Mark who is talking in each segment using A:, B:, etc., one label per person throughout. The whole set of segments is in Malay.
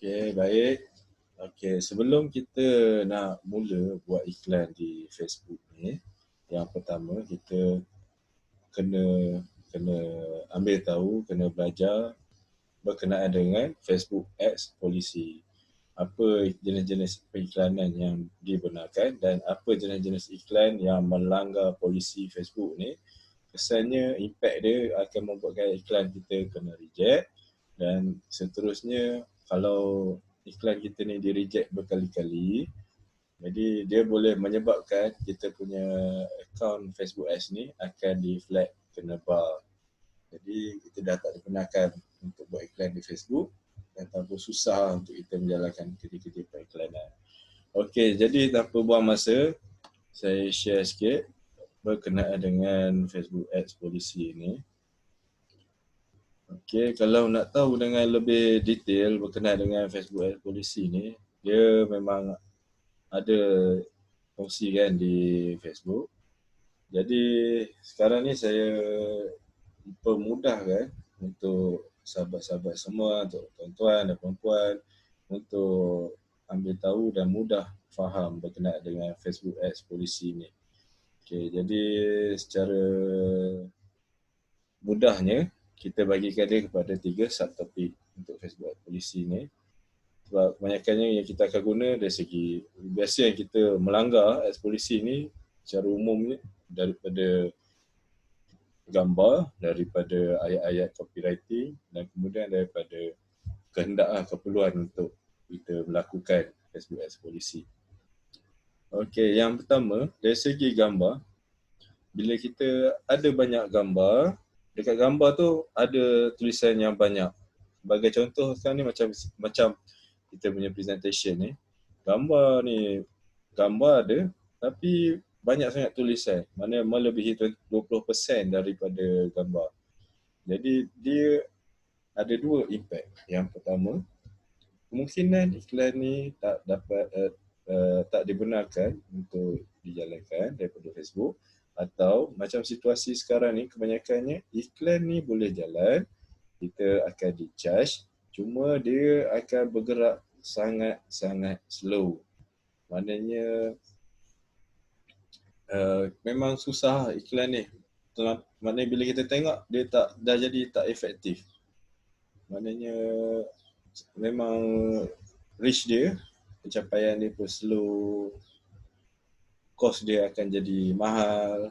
A: Okey, baik. Okey, sebelum kita nak mula buat iklan di Facebook ni, yang pertama kita kena kena ambil tahu, kena belajar berkenaan dengan Facebook Ads Policy. Apa jenis-jenis periklanan yang dibenarkan dan apa jenis-jenis iklan yang melanggar polisi Facebook ni. Kesannya impact dia akan membuatkan iklan kita kena reject, dan seterusnya kalau iklan kita ni di reject berkali-kali, jadi dia boleh menyebabkan kita punya akaun Facebook Ads ni akan di flag, kena bar. Jadi kita dah tak dibenarkan untuk buat iklan di Facebook dan tanpa susah untuk kita menjalankan kerja-kerja periklanan. Okey, jadi tanpa buang masa, saya share sikit berkenaan dengan Facebook Ads Policy ni. Okey, kalau nak tahu dengan lebih detail berkenaan dengan Facebook Ads Policy ni, dia memang ada fungsi kan di Facebook. Jadi sekarang ni saya permudahkan untuk sahabat-sahabat semua, untuk tuan-tuan dan puan-puan, untuk ambil tahu dan mudah faham berkenaan dengan Facebook Ads Policy ni. Okey, jadi secara mudahnya kita bagikan dia kepada 3 subtopik untuk Facebook Ads Policy ni. Sebab kebanyakannya yang kita akan guna dari segi, biasa yang kita melanggar Ads Policy ni secara umumnya daripada gambar, daripada ayat-ayat copywriting dan kemudian daripada kehendak keperluan untuk kita melakukan Facebook Ads Policy. Okey, yang pertama dari segi gambar, bila kita ada banyak gambar, dekat gambar tu ada tulisan yang banyak. Sebagai contoh sekarang ni macam kita punya presentation ni, gambar ada tapi banyak sangat tulisan, mana melebihi 20% daripada gambar. Jadi dia ada dua impact. Yang pertama, kemungkinan iklan ni tak dibenarkan untuk dijalankan daripada Facebook, atau macam situasi sekarang ni kebanyakannya iklan ni boleh jalan, kita akan di-charge, cuma dia akan bergerak sangat-sangat slow. Maknanya memang susah iklan ni. Maknanya bila kita tengok dia dah jadi tak efektif. Maknanya memang reach dia, pencapaian dia pun slow, kos dia akan jadi mahal.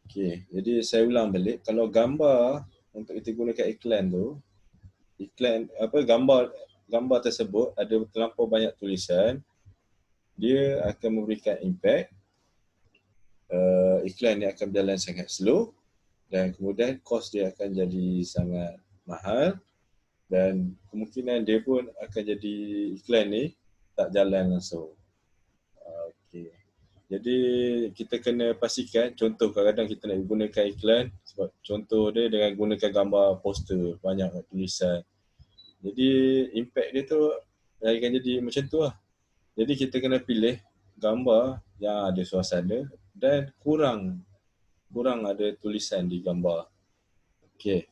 A: Okey, jadi saya ulang balik, kalau gambar untuk kita gunakan iklan tu, gambar tersebut ada terlampau banyak tulisan, dia akan memberikan impact, iklan ni akan berjalan sangat slow dan kemudian kos dia akan jadi sangat mahal, dan kemungkinan dia pun akan jadi iklan ni tak jalan langsung. Okey. Jadi kita kena pastikan, contoh kadang-kadang kita nak gunakan iklan, sebab contoh dia dengan gunakan gambar poster, banyak tulisan. Jadi impact dia tu akan jadi macam tu lah. Jadi kita kena pilih gambar yang ada suasana dan kurang ada tulisan di gambar. Okey.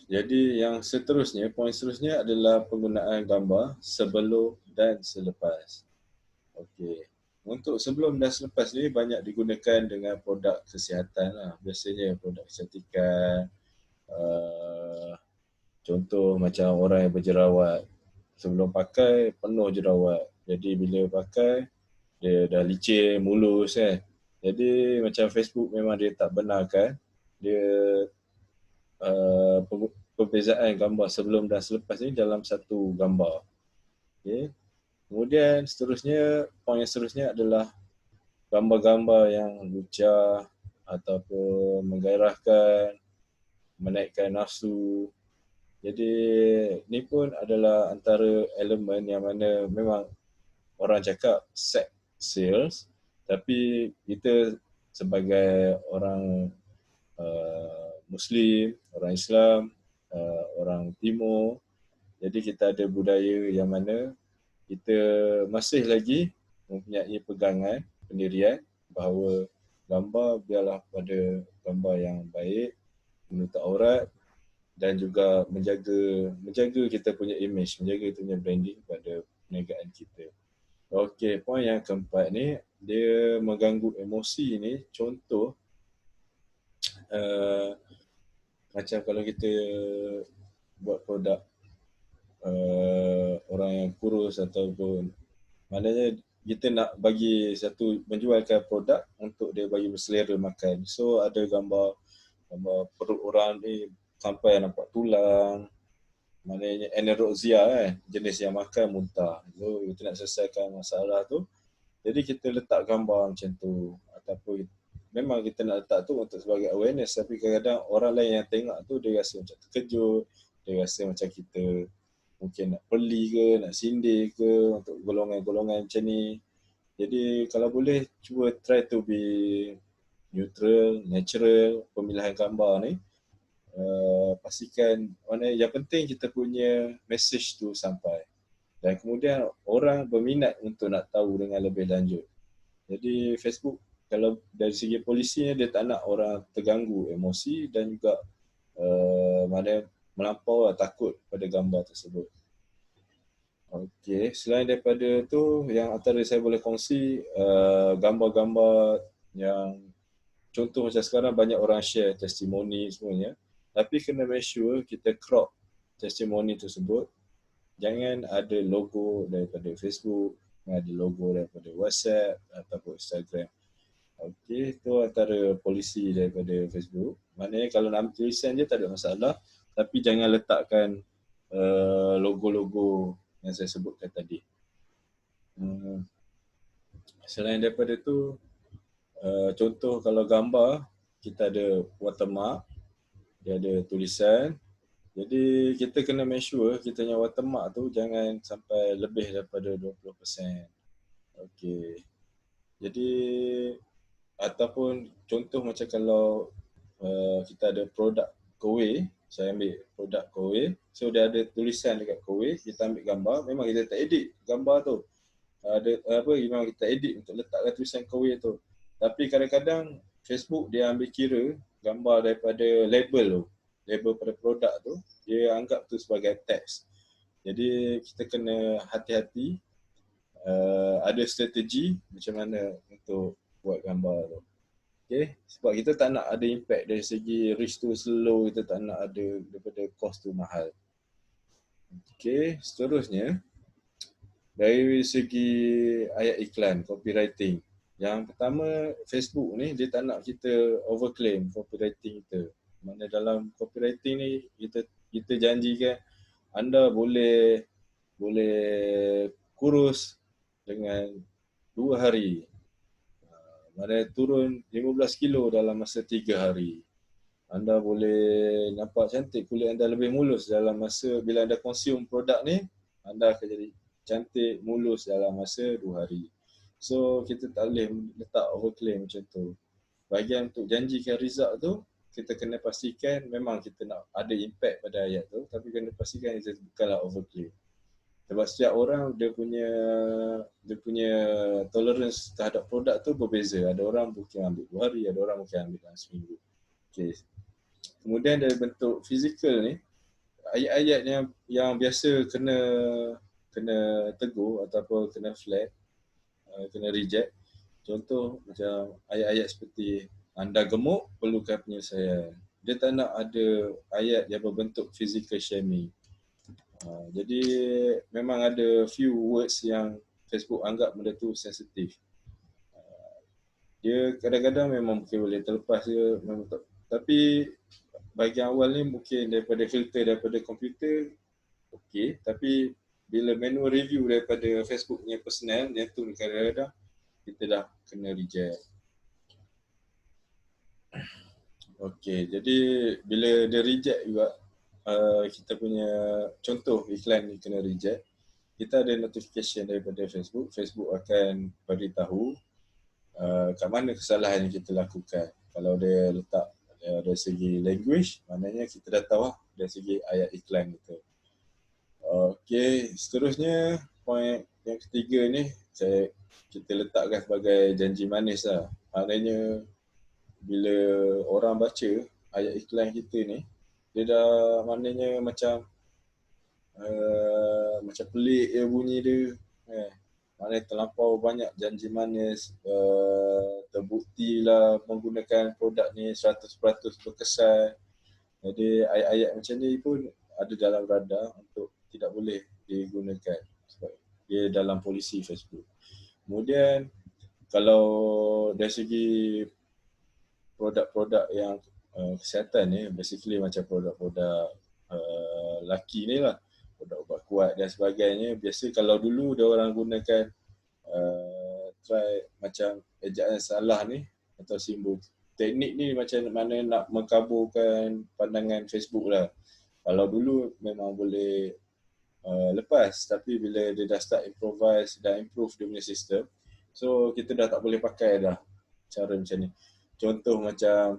A: Jadi yang seterusnya, poin seterusnya adalah penggunaan gambar sebelum dan selepas. Okey. Untuk sebelum dan selepas ni banyak digunakan dengan produk kesihatan lah. Biasanya produk kecantikan, contoh macam orang yang berjerawat, sebelum pakai penuh jerawat. Jadi bila pakai dia dah licin, mulus kan. Jadi macam Facebook memang dia tak benarkan dia perbezaan gambar sebelum dan selepas ni dalam satu gambar. Okay. Kemudian poin yang seterusnya adalah gambar-gambar yang lucah ataupun menggairahkan, menaikkan nafsu. Jadi ni pun adalah antara elemen yang mana memang orang cakap sex sales, tapi kita sebagai orang Muslim, orang Islam, orang Timur, jadi kita ada budaya yang mana kita masih lagi mempunyai pegangan, pendirian bahawa gambar biarlah pada gambar yang baik, menutup aurat, dan juga menjaga kita punya image, menjaga kita punya branding pada perniagaan kita. Okey, poin yang keempat ni, dia mengganggu emosi ni. Contoh, uh, macam kalau kita buat produk orang yang kurus ataupun maknanya kita nak bagi satu menjualkan produk untuk dia bagi berselera makan. So ada gambar perut orang ni sampai nampak tulang. Maknanya anorexia kan, jenis yang makan muntah. So kita nak selesaikan masalah tu. Jadi kita letak gambar macam tu. Ataupun memang kita nak letak tu untuk sebagai awareness, tapi kadang-kadang orang lain yang tengok tu dia rasa macam terkejut, dia rasa macam kita mungkin nak beli ke, nak sindir ke untuk golongan-golongan macam ni. Jadi kalau boleh cuba try to be neutral, natural pemilihan gambar ni. Pastikan mana yang penting kita punya message tu sampai. Dan kemudian orang berminat untuk nak tahu dengan lebih lanjut. Jadi Facebook kalau dari segi polisinya dia tak nak orang terganggu emosi dan juga mana melampau takut pada gambar tersebut. Okey, selain daripada tu yang antara saya boleh kongsi gambar-gambar yang contoh macam sekarang banyak orang share testimoni semuanya, tapi kena make sure kita crop testimoni tersebut. Jangan ada logo daripada Facebook, jangan ada logo daripada WhatsApp ataupun Instagram. Okey, itu antara polisi daripada Facebook. Maknanya kalau nak ambil tulisan je tak ada masalah, tapi jangan letakkan logo-logo yang saya sebutkan tadi. Selain daripada tu, contoh kalau gambar, kita ada watermark, dia ada tulisan. Jadi kita kena make sure kita punya watermark tu jangan sampai lebih daripada 20%. Okey. Jadi ataupun contoh macam kalau kita ada produk Kowe, saya ambil produk Kowe, so dia ada tulisan dekat Kowe, kita ambil gambar, memang kita tak edit gambar tu. Memang kita edit untuk letakkan tulisan Kowe tu. Tapi kadang-kadang Facebook dia ambil kira gambar daripada label tu. Label pada produk tu, dia anggap tu sebagai teks. Jadi kita kena hati-hati, ada strategi macam mana untuk buat gambar tu. Okay? Sebab kita tak nak ada impact dari segi reach tu slow, kita tak nak ada daripada cost tu mahal. Okay, seterusnya dari segi ayat iklan, copywriting. Yang pertama, Facebook ni dia tak nak kita overclaim copywriting kita. Mana dalam copywriting ni kita janjikan anda boleh kurus dengan 2 hari. Mana turun 15 kilo dalam masa 3 hari. Anda boleh nampak cantik, kulit anda lebih mulus dalam masa bila anda consume produk ni, anda akan jadi cantik, mulus dalam masa 2 hari. So kita tak boleh letak overclaim macam tu. Bahagian untuk janjikan result tu, kita kena pastikan memang kita nak ada impact pada ayat tu, tapi kena pastikan itu bukanlah overclaim. Sebab setiap orang dia punya tolerance terhadap produk tu berbeza. Ada orang mungkin ambil 2 hari, ada orang mungkin ambil dalam seminggu. Okay. Kemudian dari bentuk fizikal ni, ayat-ayat yang biasa kena tegur ataupun kena flag, kena reject. Contoh macam ayat-ayat seperti anda gemuk, perlukan penyelesaian. Dia tak nak ada ayat yang berbentuk physical shaming. Jadi memang ada few words yang Facebook anggap benda tu sensitif. Dia kadang-kadang memang mungkin boleh terlepas dia, tapi bahagian awal ni mungkin daripada filter daripada komputer okey, tapi bila manual review daripada Facebook punya personal, yang tu kadang-kadang kita dah kena reject. Okey, jadi bila dia reject juga, kita punya contoh iklan ni kena reject, kita ada notification daripada Facebook. Facebook akan beritahu kat mana kesalahan yang kita lakukan. Kalau dia letak dari segi language, maknanya kita dah tahu dari segi ayat iklan kita. Okey, seterusnya poin yang ketiga ni kita letakkan sebagai janji manis lah. Maknanya bila orang baca ayat iklan kita ni, dia dah maknanya macam pelik dia bunyi dia. Maknanya terlampau banyak janji manis, terbuktilah menggunakan produk ni 100% berkesan. Jadi ayat-ayat macam ni pun ada dalam radar untuk tidak boleh digunakan sebab dia dalam polisi Facebook. Kemudian kalau dari segi produk-produk yang kesihatan ni, basically macam produk-produk laki ni lah, produk ubat kuat dan sebagainya. Biasa kalau dulu dia orang gunakan try macam ejaan salah ni atau simbol. Teknik ni macam mana nak mengkaburkan pandangan Facebook lah. Kalau dulu memang boleh lepas, tapi bila dia dah start improvise dan improve dia punya sistem, so kita dah tak boleh pakai dah cara macam ni. Contoh macam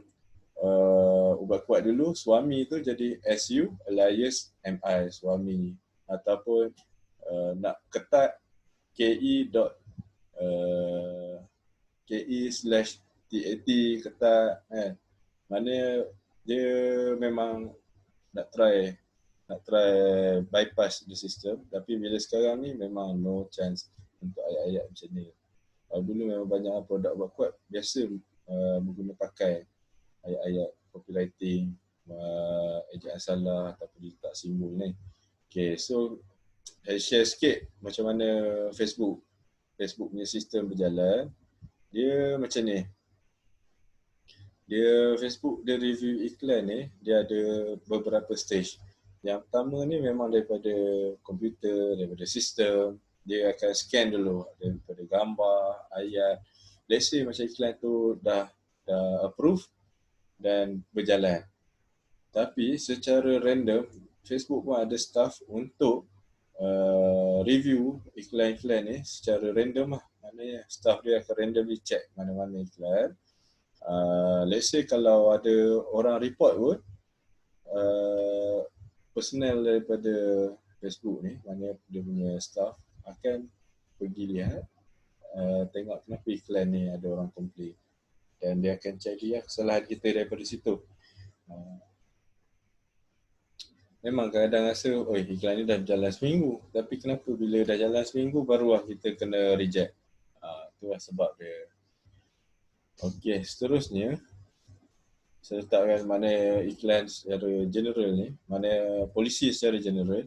A: ubat kuat dulu, suami tu jadi SU alias MI, suami. Ataupun nak ketat KE/TAT ketat kan. Maknanya dia memang nak try bypass the system, tapi bila sekarang ni memang no chance untuk ayat-ayat macam ni. Dulu memang banyak produk ubat kuat biasa menggunakan pakai ayat-ayat copywriting, ejaan salah ataupun letak simbol ni. Okay, so saya share sikit macam mana Facebook punya sistem berjalan. Dia macam ni. Facebook dia review iklan ni, dia ada beberapa stage. Yang pertama ni memang daripada komputer, daripada sistem, dia akan scan dulu daripada gambar, ayat. Let's say macam iklan tu dah approve dan berjalan. Tapi secara random, Facebook pun ada staff untuk review iklan-iklan ni secara random lah. Maknanya staff dia akan randomly check mana-mana iklan. Let's say kalau ada orang report pun, personal daripada Facebook ni, maknanya dia punya staff akan pergi lihat, tengok kenapa iklan ni ada orang komplain. Dan dia akan cari kesalahan kita daripada situ. Memang kadang rasa, iklan ni dah berjalan seminggu. Tapi kenapa bila dah jalan seminggu barulah kita kena reject. Itulah sebab dia. Okey, seterusnya saya letakkan mana iklan secara general ni, mana polisi secara general.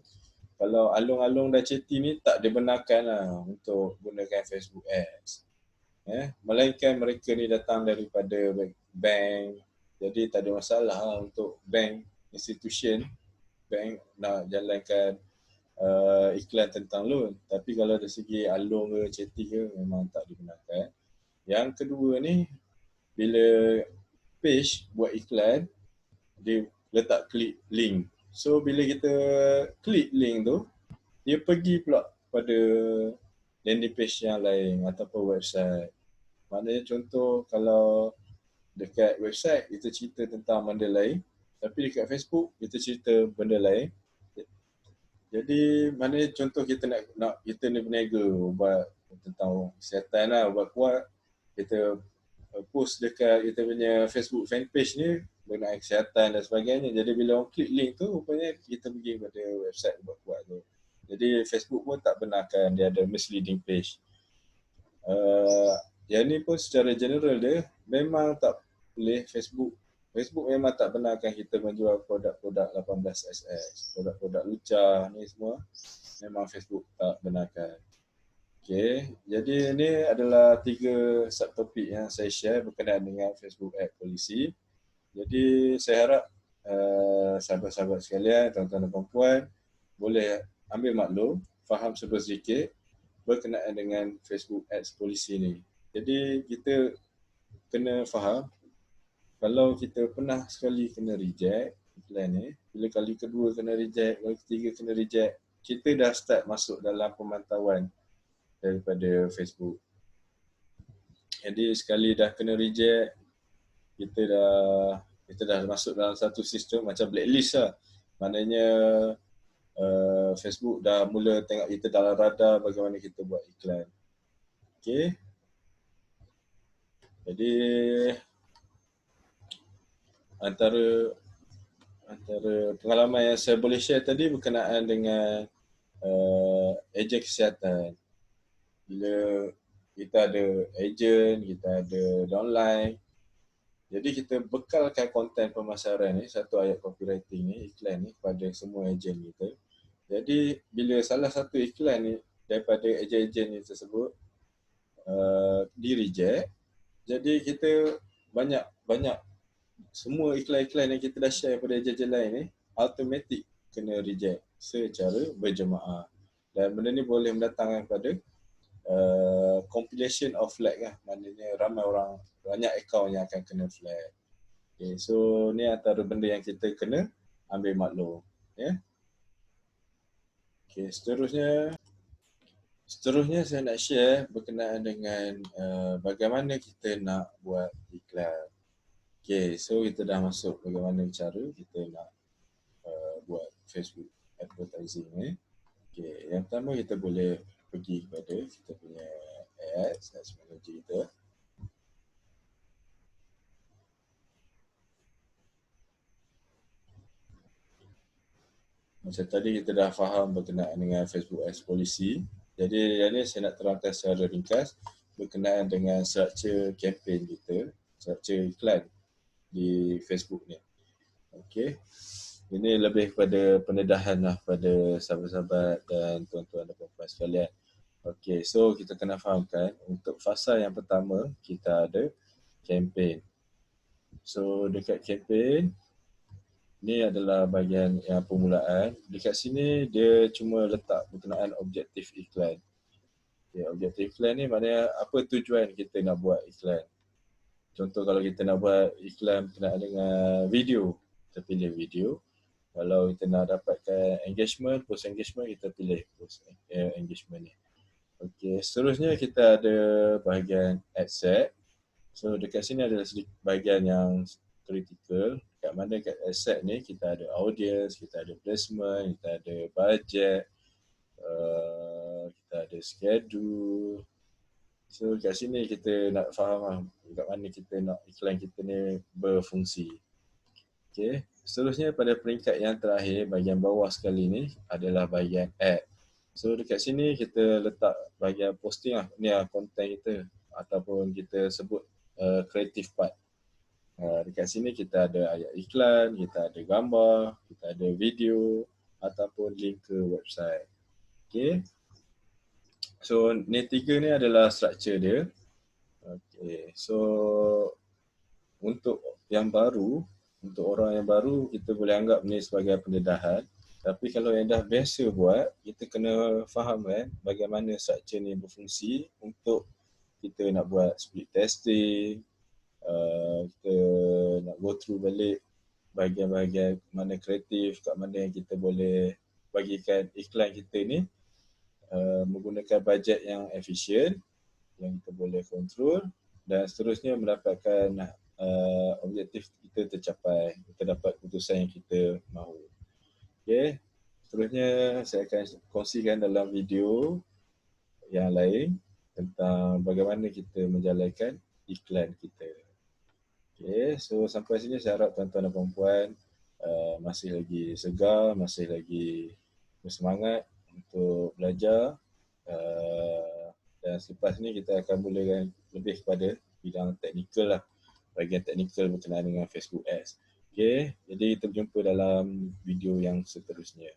A: Kalau alung-alung dah chatty ni tak dibenarkan lah untuk gunakan Facebook Ads. Melainkan mereka ni datang daripada bank. Jadi tak ada masalah lah untuk bank, institution, bank nak jalankan iklan tentang loan. Tapi kalau dari segi alung ke chatty ke memang tak dibenarkan. Yang kedua ni, bila page buat iklan, dia letak klik link. So bila kita klik link tu, dia pergi pula pada landing page yang lain ataupun website. Maknanya contoh kalau dekat website kita cerita tentang benda lain, tapi dekat Facebook kita cerita benda lain. Jadi maknanya contoh kita nak kita ni berniaga ubat tentang kesihatan lah, ubat kuat, kita post dekat kita punya Facebook fanpage ni berkenaan kesihatan dan sebagainya. Jadi bila orang klik link tu, rupanya kita pergi pada website ubat kuat tu. Jadi Facebook pun tak benarkan dia ada misleading page. Yang ni pun secara general dia memang tak boleh. Facebook memang tak benarkan kita menjual produk-produk 18SS, produk-produk lucah ni semua memang Facebook tak benarkan. Okay, jadi ini adalah 3 subtopik yang saya share berkenaan dengan Facebook Ad Policy. Jadi saya harap sahabat-sahabat sekalian, tuan-tuan dan puan, boleh ambil maklum, faham sedikit berkenaan dengan Facebook Ads Policy ni. Jadi kita kena faham, kalau kita pernah sekali kena reject iklan ni, bila kali kedua kena reject, kali ketiga kena reject, kita dah start masuk dalam pemantauan daripada Facebook. Jadi sekali dah kena reject, kita dah masuk dalam satu sistem macam blacklist lah. Maknanya Facebook dah mula tengok kita dalam radar bagaimana kita buat iklan. Okay. Jadi antara Antara pengalaman yang saya boleh share tadi berkenaan dengan ejen kesihatan. Bila kita ada ejen, kita ada downline, jadi kita bekalkan konten pemasaran ni, satu ayat copywriting ni, iklan ni kepada semua ejen kita. Jadi bila salah satu iklan ni daripada ejen-ejen ni tersebut di reject, jadi kita banyak semua iklan-iklan yang kita dah share pada ejen-ejen lain ni automatik kena reject secara berjemaah. Dan benda ni boleh mendatangkan kepada compilation of flag lah. Maknanya ramai orang, banyak akaun yang akan kena flag. Okay, so ni antara benda yang kita kena ambil maklum. Yeah. Okay, seterusnya saya nak share berkenaan dengan bagaimana kita nak buat iklan. Okay, so kita dah masuk bagaimana cara kita nak buat Facebook advertising ni. Okay, yang pertama kita boleh pergi kepada kita punya ads manager kita. Macam tadi kita dah faham berkenaan dengan Facebook Ads Policy. Jadi yang ni saya nak terangkan secara ringkas berkenaan dengan structure campaign kita, structure iklan di Facebook ni. Okey. Ini lebih kepada pendedahan lah pada sahabat-sahabat dan tuan-tuan dan puan-puan sekalian. Okey, so kita kena fahamkan untuk fasa yang pertama kita ada campaign. So dekat campaign ni adalah bahagian yang permulaan. Dekat sini dia cuma letak berkenaan objektif iklan. Okay, objektif iklan ni maknanya apa tujuan kita nak buat iklan. Contoh kalau kita nak buat iklan berkenaan dengan video, kita pilih video. Kalau kita nak dapatkan engagement, post engagement, kita pilih post engagement ni. Okey, seterusnya kita ada bahagian ad set. So dekat sini ada sedikit bahagian yang kritikal. Dekat mana kat ad set ni kita ada audience, kita ada placement, kita ada budget, kita ada schedule. So kat sini kita nak faham lah kat mana kita nak iklan kita ni berfungsi. Okay. Seterusnya pada peringkat yang terakhir, bahagian bawah sekali ni adalah bahagian ad. So dekat sini kita letak bahagian posting lah. Ni lah konten kita ataupun kita sebut creative part. Dekat sini kita ada ayat iklan, kita ada gambar, kita ada video ataupun link ke website. Okay. So ni tiga ni adalah structure dia. Okay. So untuk yang baru, untuk orang yang baru kita boleh anggap ni sebagai pendedahan. Tapi kalau yang dah biasa buat, kita kena faham kan bagaimana structure ni berfungsi untuk kita nak buat split testing, kita nak go through balik bahagian-bahagian mana kreatif, kat mana yang kita boleh bagikan iklan kita ni menggunakan bajet yang efisien, yang kita boleh kontrol dan seterusnya mendapatkan objektif kita tercapai, kita dapat keputusan yang kita mahu. Okay. Seterusnya saya akan kongsikan dalam video yang lain tentang bagaimana kita menjalankan iklan kita. Okay. So sampai sini saya harap tuan-tuan dan puan-puan masih lagi segar, masih lagi bersemangat untuk belajar. Dan selepas ni kita akan mulakan lebih kepada bidang teknikal lah. Bahagian teknikal berkenaan dengan Facebook Ads. Okay, jadi kita berjumpa dalam video yang seterusnya.